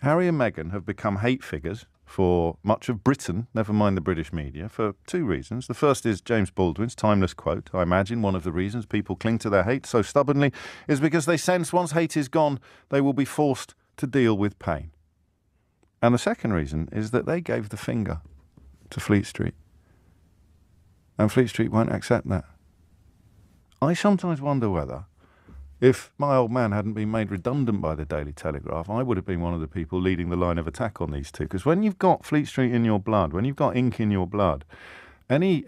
Harry and Meghan have become hate figures for much of Britain, never mind the British media, for two reasons. The first is James Baldwin's timeless quote. I imagine one of the reasons people cling to their hate so stubbornly is because they sense once hate is gone, they will be forced to deal with pain. And the second reason is that they gave the finger to Fleet Street. And Fleet Street won't accept that. I sometimes wonder whether, if my old man hadn't been made redundant by the Daily Telegraph, I would have been one of the people leading the line of attack on these two. Because when you've got Fleet Street in your blood, when you've got ink in your blood, any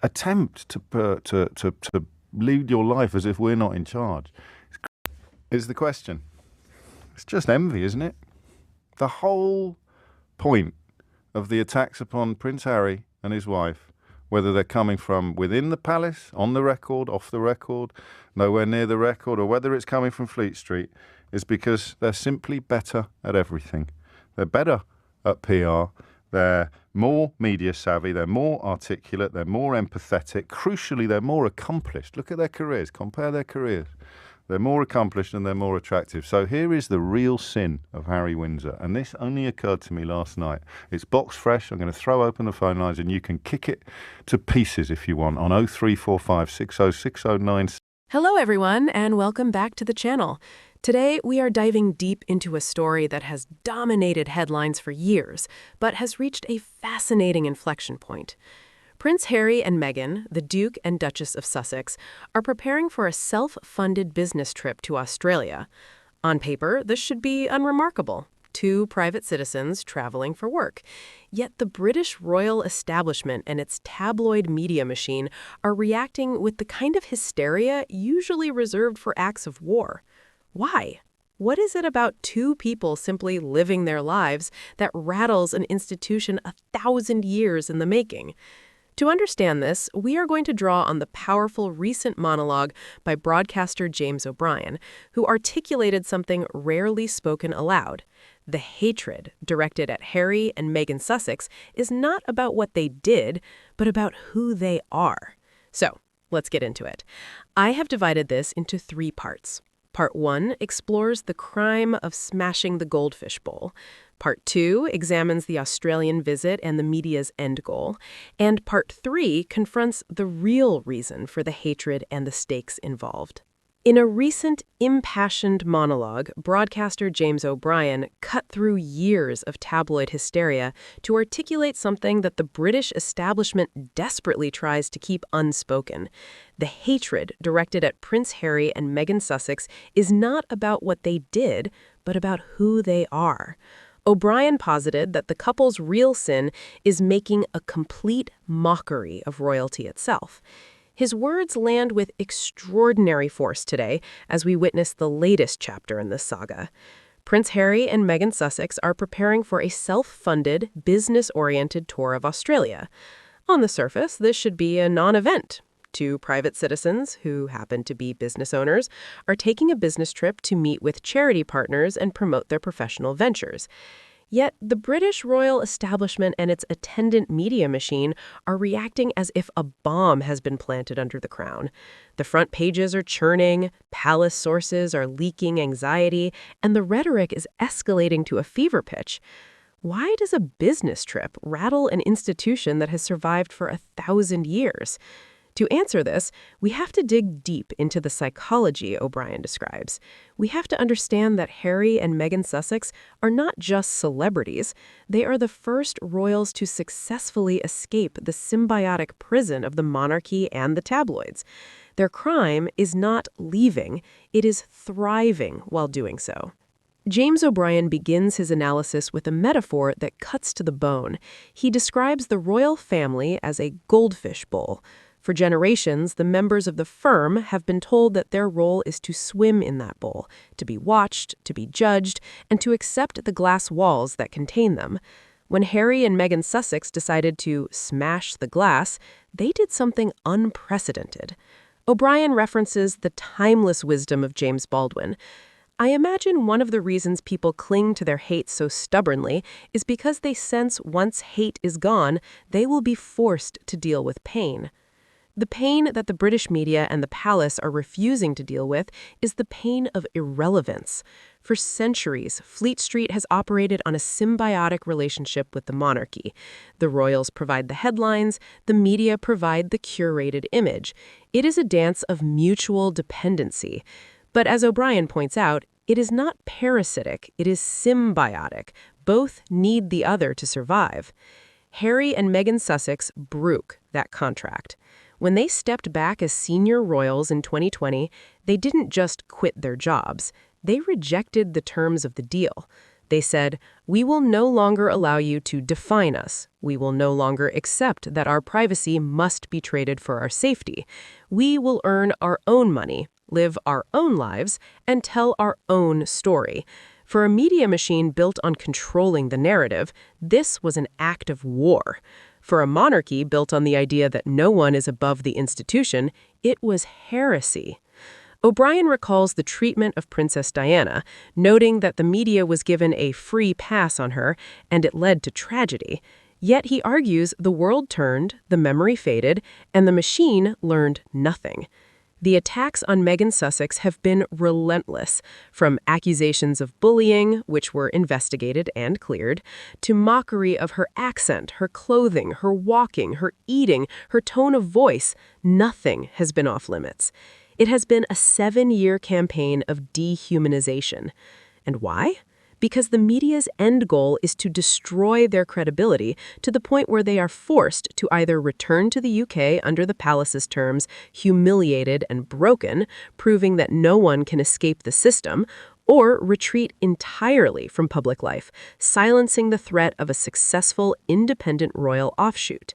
attempt to lead your life as if we're not in charge is the question. It's just envy, isn't it? The whole point of the attacks upon Prince Harry and his wife, whether they're coming from within the palace, on the record, off the record, nowhere near the record, or whether it's coming from Fleet Street, is because they're simply better at everything. They're better at PR, they're more media savvy, they're more articulate, they're more empathetic. Crucially, they're more accomplished. Look at their careers, compare their careers. They're more accomplished and they're more attractive. So here is the real sin of Harry Windsor. And this only occurred to me last night. It's box fresh. I'm going to throw open the phone lines and you can kick it to pieces if you want on 0345 606009. Hello, everyone, and welcome back to the channel. Today, we are diving deep into a story that has dominated headlines for years, but has reached a fascinating inflection point. Prince Harry and Meghan, the Duke and Duchess of Sussex, are preparing for a self-funded business trip to Australia. On paper, this should be unremarkable. Two private citizens traveling for work. Yet the British royal establishment and its tabloid media machine are reacting with the kind of hysteria usually reserved for acts of war. Why? What is it about two people simply living their lives that rattles an institution 1,000 years in the making? To understand this, we are going to draw on the powerful recent monologue by broadcaster James O'Brien, who articulated something rarely spoken aloud. The hatred directed at Harry and Meghan Sussex is not about what they did, but about who they are. So, let's get into it. I have divided this into 3 parts. Part 1 explores the crime of smashing the Goldfish bowl. Part 2 examines the Australian visit and the media's end goal. And Part 3 confronts the real reason for the hatred and the stakes involved. In a recent impassioned monologue, broadcaster James O'Brien cut through years of tabloid hysteria to articulate something that the British establishment desperately tries to keep unspoken. The hatred directed at Prince Harry and Meghan Sussex is not about what they did, but about who they are. O'Brien posited that the couple's real sin is making a complete mockery of royalty itself. His words land with extraordinary force today as we witness the latest chapter in this saga. Prince Harry and Meghan Sussex are preparing for a self-funded, business-oriented tour of Australia. On the surface, this should be a non-event. Two private citizens, who happen to be business owners, are taking a business trip to meet with charity partners and promote their professional ventures. Yet the British royal establishment and its attendant media machine are reacting as if a bomb has been planted under the crown. The front pages are churning, palace sources are leaking anxiety, and the rhetoric is escalating to a fever pitch. Why does a business trip rattle an institution that has survived for 1,000 years? To answer this, we have to dig deep into the psychology O'Brien describes. We have to understand that Harry and Meghan Sussex are not just celebrities. They are the first royals to successfully escape the symbiotic prison of the monarchy and the tabloids. Their crime is not leaving, it is thriving while doing so. James O'Brien begins his analysis with a metaphor that cuts to the bone. He describes the royal family as a goldfish bowl. For generations, the members of the firm have been told that their role is to swim in that bowl, to be watched, to be judged, and to accept the glass walls that contain them. When Harry and Meghan Sussex decided to smash the glass, they did something unprecedented. O'Brien references the timeless wisdom of James Baldwin. I imagine one of the reasons people cling to their hate so stubbornly is because they sense once hate is gone, they will be forced to deal with pain. The pain that the British media and the palace are refusing to deal with is the pain of irrelevance. For centuries, Fleet Street has operated on a symbiotic relationship with the monarchy. The royals provide the headlines, the media provide the curated image. It is a dance of mutual dependency. But as O'Brien points out, it is not parasitic, it is symbiotic. Both need the other to survive. Harry and Meghan Sussex broke that contract. When they stepped back as senior royals in 2020, they didn't just quit their jobs. They rejected the terms of the deal. They said, "We will no longer allow you to define us. We will no longer accept that our privacy must be traded for our safety. We will earn our own money, live our own lives, and tell our own story." For a media machine built on controlling the narrative, this was an act of war. For a monarchy built on the idea that no one is above the institution, it was heresy. O'Brien recalls the treatment of Princess Diana, noting that the media was given a free pass on her, and it led to tragedy. Yet he argues the world turned, the memory faded, and the machine learned nothing. The attacks on Meghan Sussex have been relentless, from accusations of bullying, which were investigated and cleared, to mockery of her accent, her clothing, her walking, her eating, her tone of voice. Nothing has been off limits. It has been a 7-year campaign of dehumanization. And why? Because the media's end goal is to destroy their credibility to the point where they are forced to either return to the UK under the palace's terms, humiliated and broken, proving that no one can escape the system, or retreat entirely from public life, silencing the threat of a successful, independent royal offshoot.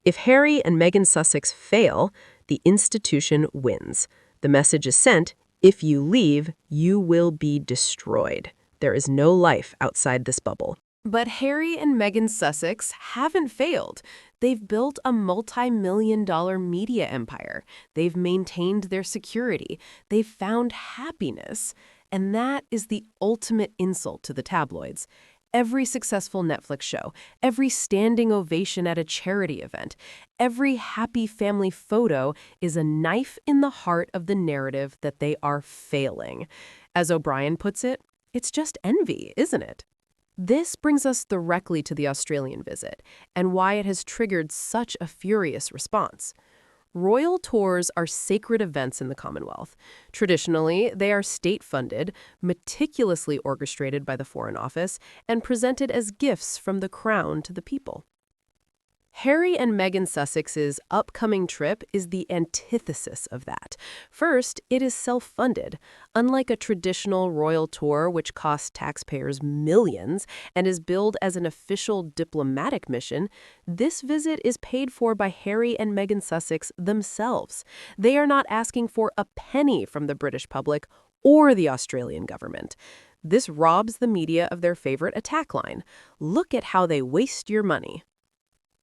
If Harry and Meghan Sussex fail, the institution wins. The message is sent: if you leave, you will be destroyed. There is no life outside this bubble. But Harry and Meghan Sussex haven't failed. They've built a multi-million-dollar media empire. They've maintained their security. They've found happiness. And that is the ultimate insult to the tabloids. Every successful Netflix show, every standing ovation at a charity event, every happy family photo is a knife in the heart of the narrative that they are failing. As O'Brien puts it, it's just envy, isn't it? This brings us directly to the Australian visit and why it has triggered such a furious response. Royal tours are sacred events in the Commonwealth. Traditionally, they are state-funded, meticulously orchestrated by the Foreign Office, and presented as gifts from the Crown to the people. Harry and Meghan Sussex's upcoming trip is the antithesis of that. First, it is self-funded. Unlike a traditional royal tour, which costs taxpayers millions and is billed as an official diplomatic mission, this visit is paid for by Harry and Meghan Sussex themselves. They are not asking for a penny from the British public or the Australian government. This robs the media of their favorite attack line: look at how they waste your money.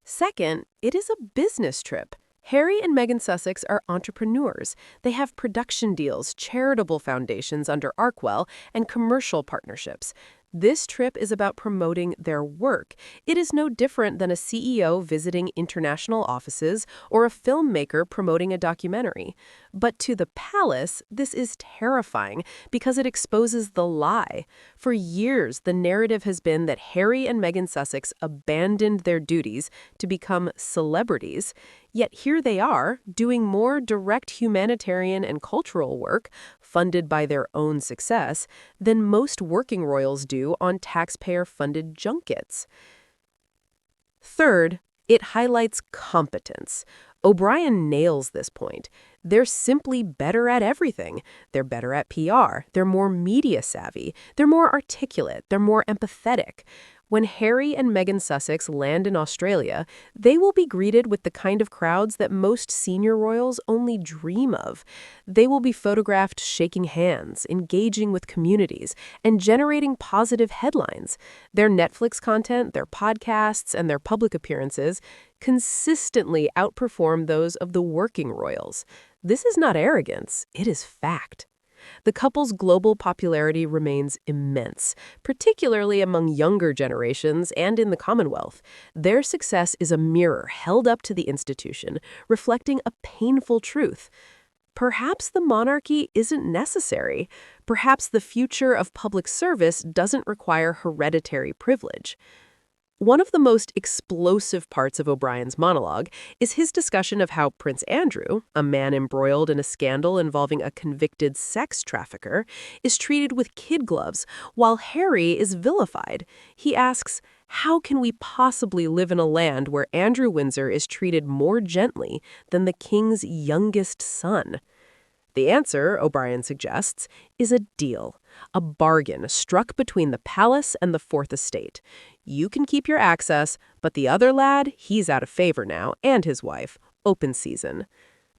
Second, it is a business trip. Harry and Meghan Sussex are entrepreneurs. They have production deals, charitable foundations under Arkwell, and commercial partnerships. This trip is about promoting their work. It is no different than a CEO visiting international offices or a filmmaker promoting a documentary. But to the palace, this is terrifying because it exposes the lie. For years, the narrative has been that Harry and Meghan Sussex abandoned their duties to become celebrities. Yet here they are, doing more direct humanitarian and cultural work, funded by their own success, than most working royals do on taxpayer-funded junkets. Third, it highlights competence. O'Brien nails this point. They're simply better at everything. They're better at PR. They're more media savvy. They're more articulate. They're more empathetic. When Harry and Meghan Sussex land in Australia, they will be greeted with the kind of crowds that most senior royals only dream of. They will be photographed shaking hands, engaging with communities, and generating positive headlines. Their Netflix content, their podcasts, and their public appearances consistently outperform those of the working royals. This is not arrogance, it is fact. The couple's global popularity remains immense, particularly among younger generations and in the Commonwealth. Their success is a mirror held up to the institution, reflecting a painful truth. Perhaps the monarchy isn't necessary. Perhaps the future of public service doesn't require hereditary privilege. One of the most explosive parts of O'Brien's monologue is his discussion of how Prince Andrew, a man embroiled in a scandal involving a convicted sex trafficker, is treated with kid gloves, while Harry is vilified. He asks, how can we possibly live in a land where Andrew Windsor is treated more gently than the king's youngest son? The answer, O'Brien suggests, is a deal, a bargain struck between the palace and the Fourth Estate. You can keep your access, but the other lad, he's out of favor now, and his wife. Open season.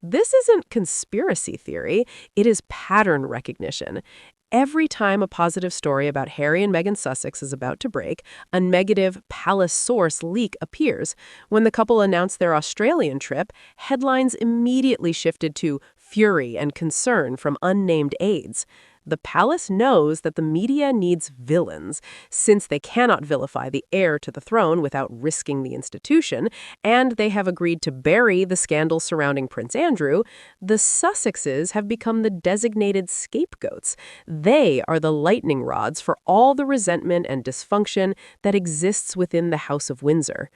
This isn't conspiracy theory, it is pattern recognition. Every time a positive story about Harry and Meghan Sussex is about to break, a negative palace source leak appears. When the couple announced their Australian trip, headlines immediately shifted to fury and concern from unnamed aides. The palace knows that the media needs villains, since they cannot vilify the heir to the throne without risking the institution, and they have agreed to bury the scandal surrounding Prince Andrew. The Sussexes have become the designated scapegoats. They are the lightning rods for all the resentment and dysfunction that exists within the House of Windsor.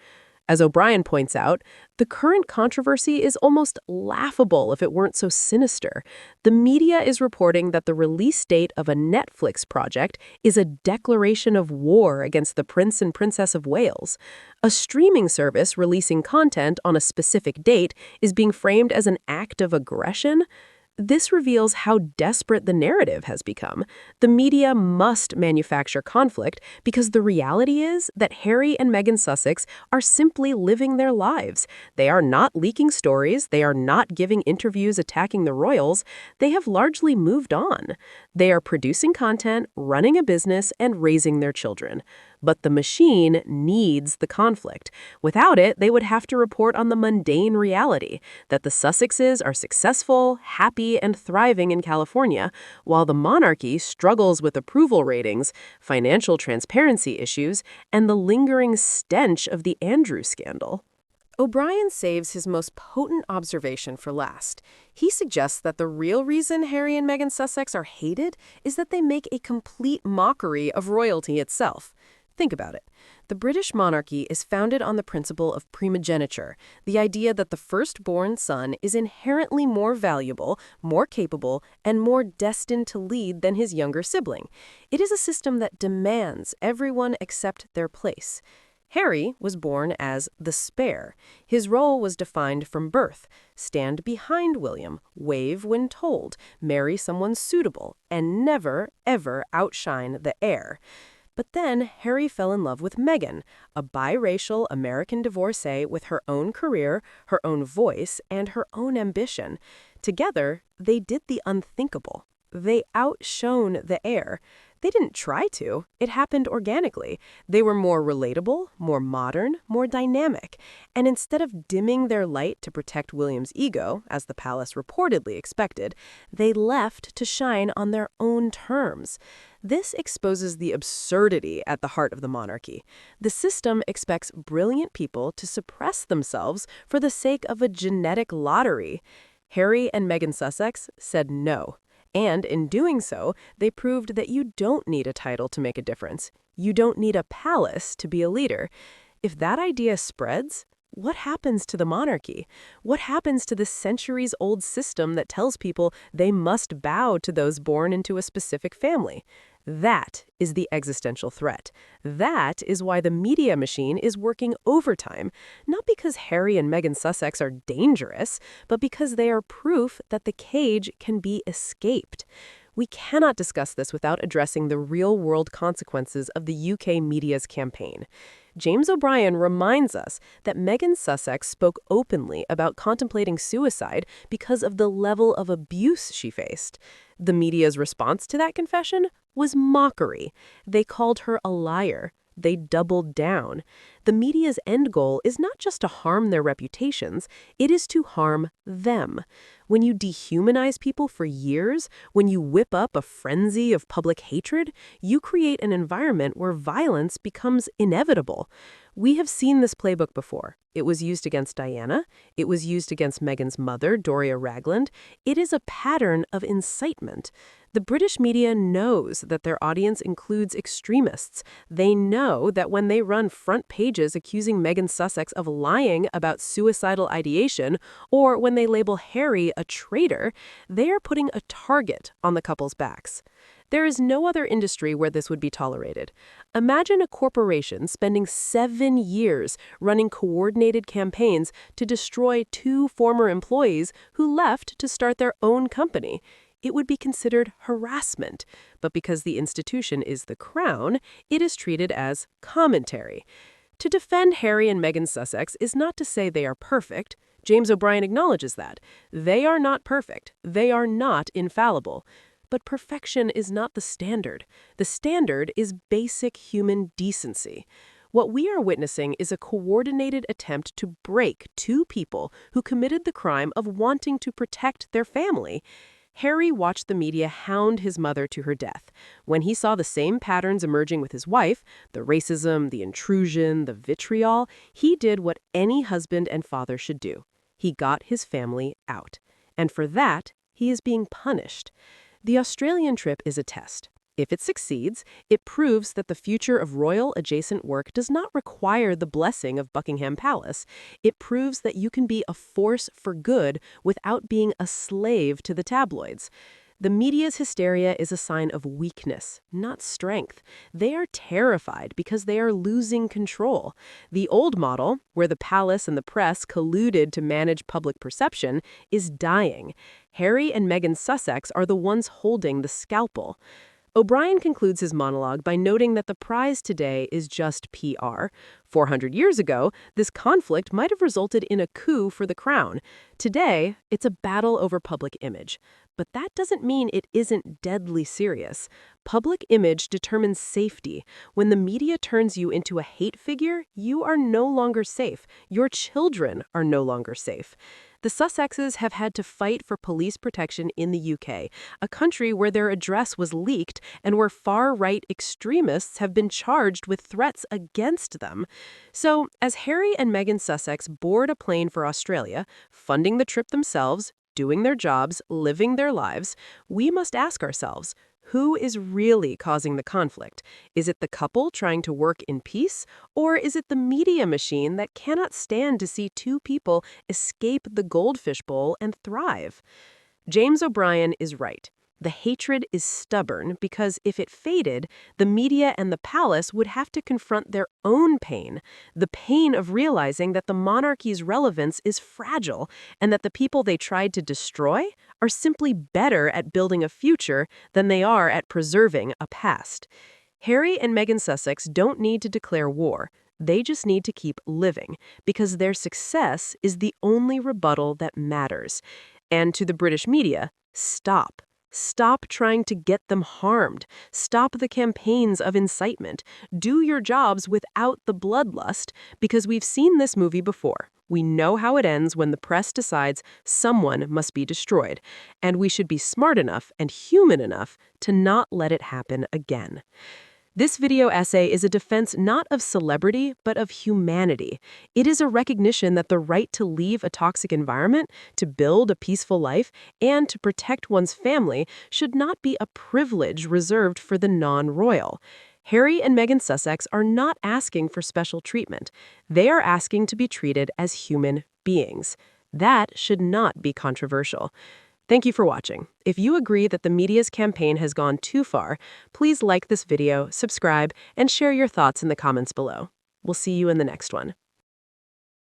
As O'Brien points out, the current controversy is almost laughable if it weren't so sinister. The media is reporting that the release date of a Netflix project is a declaration of war against the Prince and Princess of Wales. A streaming service releasing content on a specific date is being framed as an act of aggression. This reveals how desperate the narrative has become. The media must manufacture conflict because the reality is that Harry and Meghan Sussex are simply living their lives. They are not leaking stories. They are not giving interviews attacking the royals. They have largely moved on. They are producing content, running a business, and raising their children. But the machine needs the conflict. Without it, they would have to report on the mundane reality that the Sussexes are successful, happy, and thriving in California, while the monarchy struggles with approval ratings, financial transparency issues, and the lingering stench of the Andrew scandal. O'Brien saves his most potent observation for last. He suggests that the real reason Harry and Meghan Sussex are hated is that they make a complete mockery of royalty itself. Think about it. The British monarchy is founded on the principle of primogeniture, the idea that the firstborn son is inherently more valuable, more capable, and more destined to lead than his younger sibling. It is a system that demands everyone accept their place. Harry was born as the spare. His role was defined from birth: stand behind William, wave when told, marry someone suitable, and never, ever outshine the heir. But then Harry fell in love with Meghan, a biracial American divorcee with her own career, her own voice, and her own ambition. Together, they did the unthinkable. They outshone the heir. They didn't try to. It happened organically. They were more relatable, more modern, more dynamic. And instead of dimming their light to protect William's ego, as the palace reportedly expected, they left to shine on their own terms. This exposes the absurdity at the heart of the monarchy. The system expects brilliant people to suppress themselves for the sake of a genetic lottery. Harry and Meghan Sussex said no. And in doing so, they proved that you don't need a title to make a difference. You don't need a palace to be a leader. If that idea spreads, what happens to the monarchy? What happens to the centuries-old system that tells people they must bow to those born into a specific family? That is the existential threat. That is why the media machine is working overtime, not because Harry and Meghan Sussex are dangerous, but because they are proof that the cage can be escaped. We cannot discuss this without addressing the real-world consequences of the UK media's campaign. James O'Brien reminds us that Meghan Sussex spoke openly about contemplating suicide because of the level of abuse she faced. The media's response to that confession was mockery. They called her a liar. They doubled down. The media's end goal is not just to harm their reputations, it is to harm them. When you dehumanize people for years, when you whip up a frenzy of public hatred, you create an environment where violence becomes inevitable. We have seen this playbook before. It was used against Diana. It was used against Meghan's mother, Doria Ragland. It is a pattern of incitement. The British media knows that their audience includes extremists. They know that when they run front pages accusing Meghan Sussex of lying about suicidal ideation, or when they label Harry a traitor, they are putting a target on the couple's backs. There is no other industry where this would be tolerated. Imagine a corporation spending 7 years running coordinated campaigns to destroy 2 former employees who left to start their own company. It would be considered harassment, but because the institution is the Crown, it is treated as commentary. To defend Harry and Meghan Sussex is not to say they are perfect. James O'Brien acknowledges that. They are not perfect. They are not infallible. But perfection is not the standard. The standard is basic human decency. What we are witnessing is a coordinated attempt to break 2 people who committed the crime of wanting to protect their family. Harry watched the media hound his mother to her death. When he saw the same patterns emerging with his wife, the racism, the intrusion, the vitriol, he did what any husband and father should do. He got his family out. And for that, he is being punished. The Australian trip is a test. If it succeeds, it proves that the future of royal-adjacent work does not require the blessing of Buckingham Palace. It proves that you can be a force for good without being a slave to the tabloids. The media's hysteria is a sign of weakness, not strength. They are terrified because they are losing control. The old model, where the palace and the press colluded to manage public perception, is dying. Harry and Meghan Sussex are the ones holding the scalpel. O'Brien concludes his monologue by noting that the prize today is just PR. 400 years ago, this conflict might have resulted in a coup for the crown. Today, it's a battle over public image. But that doesn't mean it isn't deadly serious. Public image determines safety. When the media turns you into a hate figure, you are no longer safe. Your children are no longer safe. The Sussexes have had to fight for police protection in the UK, a country where their address was leaked and where far-right extremists have been charged with threats against them. So, as Harry and Meghan Sussex board a plane for Australia, funding the trip themselves, doing their jobs, living their lives, we must ask ourselves, who is really causing the conflict? Is it the couple trying to work in peace? Or is it the media machine that cannot stand to see 2 people escape the Goldfish bowl and thrive? James O'Brien is right. The hatred is stubborn because if it faded, the media and the palace would have to confront their own pain, the pain of realizing that the monarchy's relevance is fragile and that the people they tried to destroy are simply better at building a future than they are at preserving a past. Harry and Meghan Sussex don't need to declare war. They just need to keep living because their success is the only rebuttal that matters. And to the British media, stop. Stop trying to get them harmed. Stop the campaigns of incitement. Do your jobs without the bloodlust, because we've seen this movie before. We know how it ends when the press decides someone must be destroyed, and we should be smart enough and human enough to not let it happen again. This video essay is a defense not of celebrity, but of humanity. It is a recognition that the right to leave a toxic environment, to build a peaceful life, and to protect one's family should not be a privilege reserved for the non-royal. Harry and Meghan Sussex are not asking for special treatment. They are asking to be treated as human beings. That should not be controversial. Thank you for watching. If you agree that the media's campaign has gone too far, please like this video, subscribe, and share your thoughts in the comments below. We'll see you in the next one.